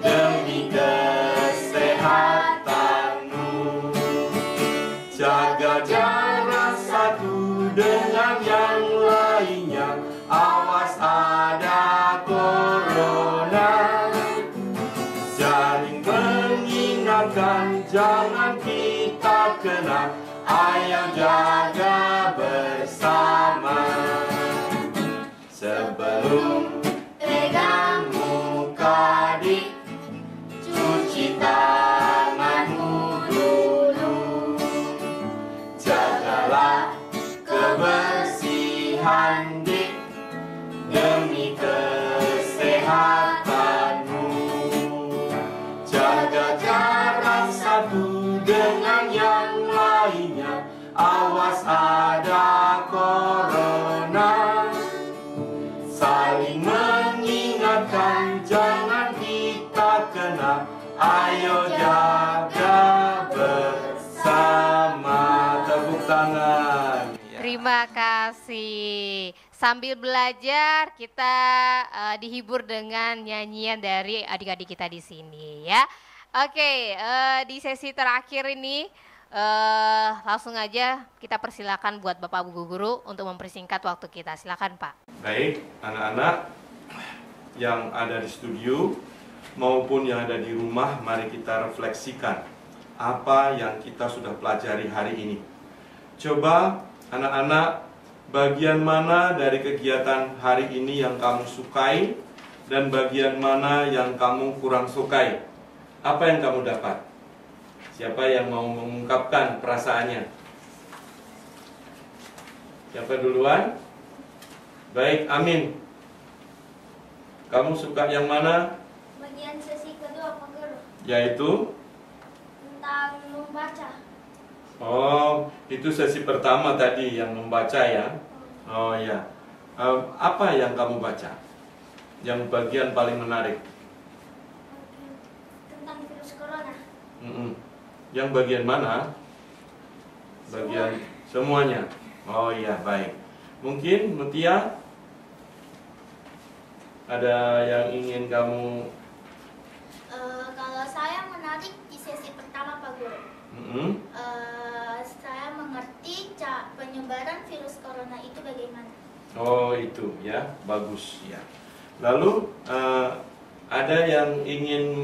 demi kesehatanmu. Jaga jarak satu dengan yang lainnya, awas ada corona. Saling mengingatkan, jangan kita kena, ayo jaga bersama. Sebelum pegang muka dik, cuci tanganmu dulu. Jagalah kebersihan dik, demi kesehatanmu. Jaga jarak satu dengan yang lainnya, awas ada corona. Saling mengingatkan, jangan kita kena, ayo jaga bersama. Tepuk tangan. Terima kasih. Sambil belajar, kita dihibur dengan nyanyian dari adik-adik kita di sini ya. Oke, di sesi terakhir ini langsung aja kita persilakan buat Bapak Bu Guru untuk mempersingkat waktu kita. Silakan Pak. Baik, anak-anak yang ada di studio maupun yang ada di rumah, mari kita refleksikan apa yang kita sudah pelajari hari ini. Coba anak-anak, bagian mana dari kegiatan hari ini yang kamu sukai dan bagian mana yang kamu kurang sukai? Apa yang kamu dapat? Siapa yang mau mengungkapkan perasaannya? Siapa duluan? Baik, Amin. Kamu suka yang mana? Bagian sesi kedua, Pak Guru. Yaitu? Tentang membaca. Oh, itu sesi pertama tadi yang membaca ya? Oh ya. Apa yang kamu baca? Yang bagian paling menarik? Tentang virus corona. Yang bagian mana? Bagian semuanya. Oh iya, baik. Mungkin Mutia ada yang ingin kamu? Kalau saya menarik di sesi pertama, Pak Guru. Saya mengerti penyebaran virus corona itu bagaimana. Oh itu ya, bagus ya. Lalu ada yang ingin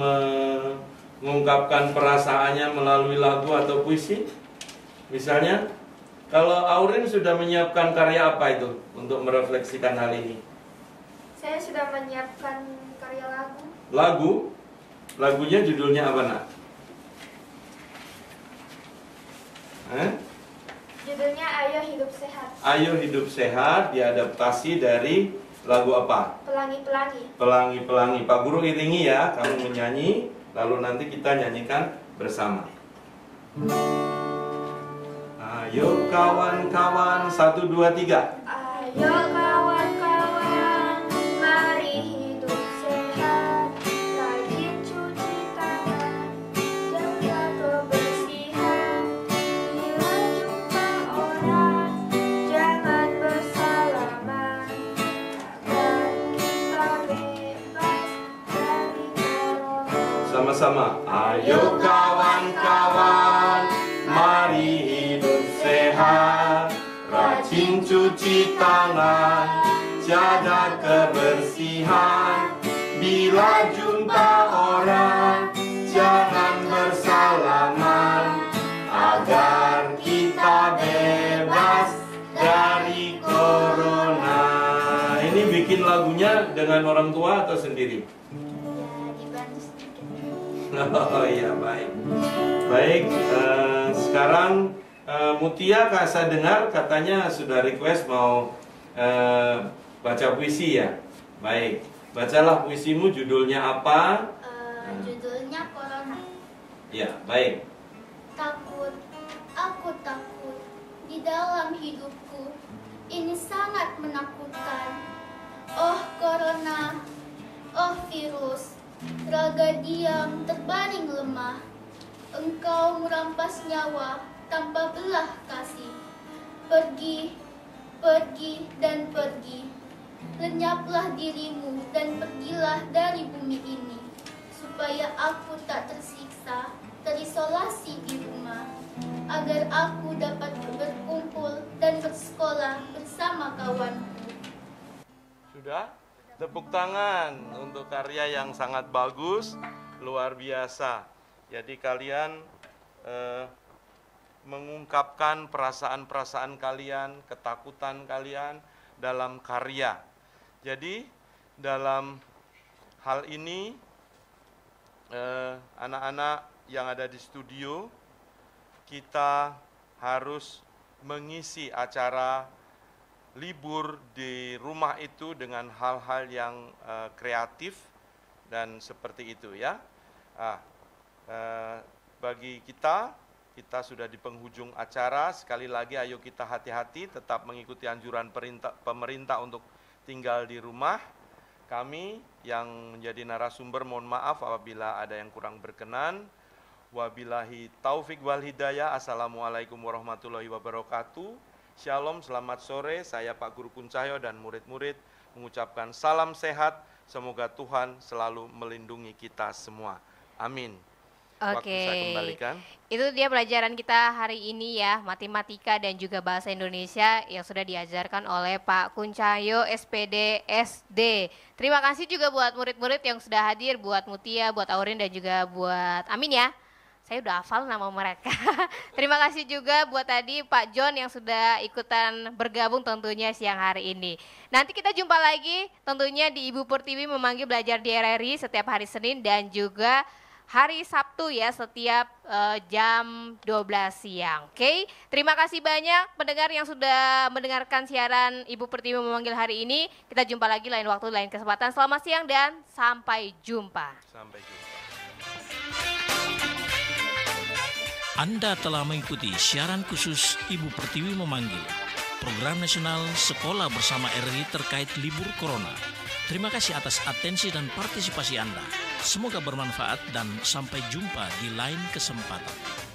mengungkapkan perasaannya melalui lagu atau puisi? Misalnya, kalau Aurin sudah menyiapkan karya apa itu untuk merefleksikan hal ini? Saya sudah menyiapkan karya lagu. Lagu? Lagunya judulnya apa, Nak? Judulnya Ayo Hidup Sehat. Ayo Hidup Sehat diadaptasi dari lagu apa? Pelangi-pelangi. Pelangi-pelangi. Pak Guru iringi ya, kamu menyanyi, lalu nanti kita nyanyikan bersama. Ayo kawan-kawan, 1, 2, 3. Ayo kawan-kawan, mari hidup sehat, rajin cuci tangan, jaga kebersihan. Bila jumpa orang, jangan bersalaman, agar kita bebas dari corona. Sama-sama. Ayo kawan-kawan, mari hidup sehat, rajin cuci tangan, jaga kebersihan. Bila jumpa orang, jangan bersalaman, agar kita bebas dari corona. Ini bikin lagunya dengan orang tua atau sendiri? Oh iya, baik. Baik, sekarang Mutia, Kak, saya dengar katanya sudah request mau baca puisi ya. Baik, bacalah puisimu, judulnya apa? Judulnya Corona. Ya, baik. Takut, aku takut di dalam hidupku. Ini sangat menakutkan. Oh Corona, oh virus, raga diam terbaring lemah. Engkau merampas nyawa tanpa belah kasih. Pergi, pergi dan pergi. Lenyaplah dirimu dan pergilah dari bumi ini, supaya aku tak tersiksa, terisolasi di rumah, agar aku dapat berkumpul dan bersekolah bersama kawanku. Sudah? Tepuk tangan untuk karya yang sangat bagus, luar biasa. Jadi kalian mengungkapkan perasaan-perasaan kalian, ketakutan kalian dalam karya. Jadi dalam hal ini anak-anak yang ada di studio, kita harus mengisi acara libur di rumah itu dengan hal-hal yang kreatif dan seperti itu ya. Bagi kita sudah di penghujung acara. Sekali lagi ayo kita hati-hati, tetap mengikuti anjuran pemerintah untuk tinggal di rumah. Kami yang menjadi narasumber mohon maaf apabila ada yang kurang berkenan. Wabillahi taufik wal hidayah. Assalamualaikum warahmatullahi wabarakatuh. Shalom, selamat sore. Saya Pak Guru Kuncahyo dan murid-murid mengucapkan salam sehat. Semoga Tuhan selalu melindungi kita semua. Amin. Waktu saya kembalikan. Itu dia pelajaran kita hari ini ya, matematika dan juga bahasa Indonesia yang sudah diajarkan oleh Pak Kuncahyo SPD SD. Terima kasih juga buat murid-murid yang sudah hadir, buat Mutia, buat Aurin dan juga buat Amin ya. Saya udah hafal nama mereka. Terima kasih juga buat tadi Pak John yang sudah ikutan bergabung tentunya siang hari ini. Nanti kita jumpa lagi tentunya di Ibu Pertiwi memanggil belajar di RRI setiap hari Senin dan juga hari Sabtu ya setiap jam 12 siang. Oke, terima kasih banyak pendengar yang sudah mendengarkan siaran Ibu Pertiwi memanggil hari ini. Kita jumpa lagi lain waktu, lain kesempatan. Selamat siang dan sampai jumpa. Sampai jumpa. Anda telah mengikuti siaran khusus Ibu Pertiwi memanggil program nasional Sekolah Bersama RRI terkait libur Corona. Terima kasih atas atensi dan partisipasi Anda. Semoga bermanfaat dan sampai jumpa di lain kesempatan.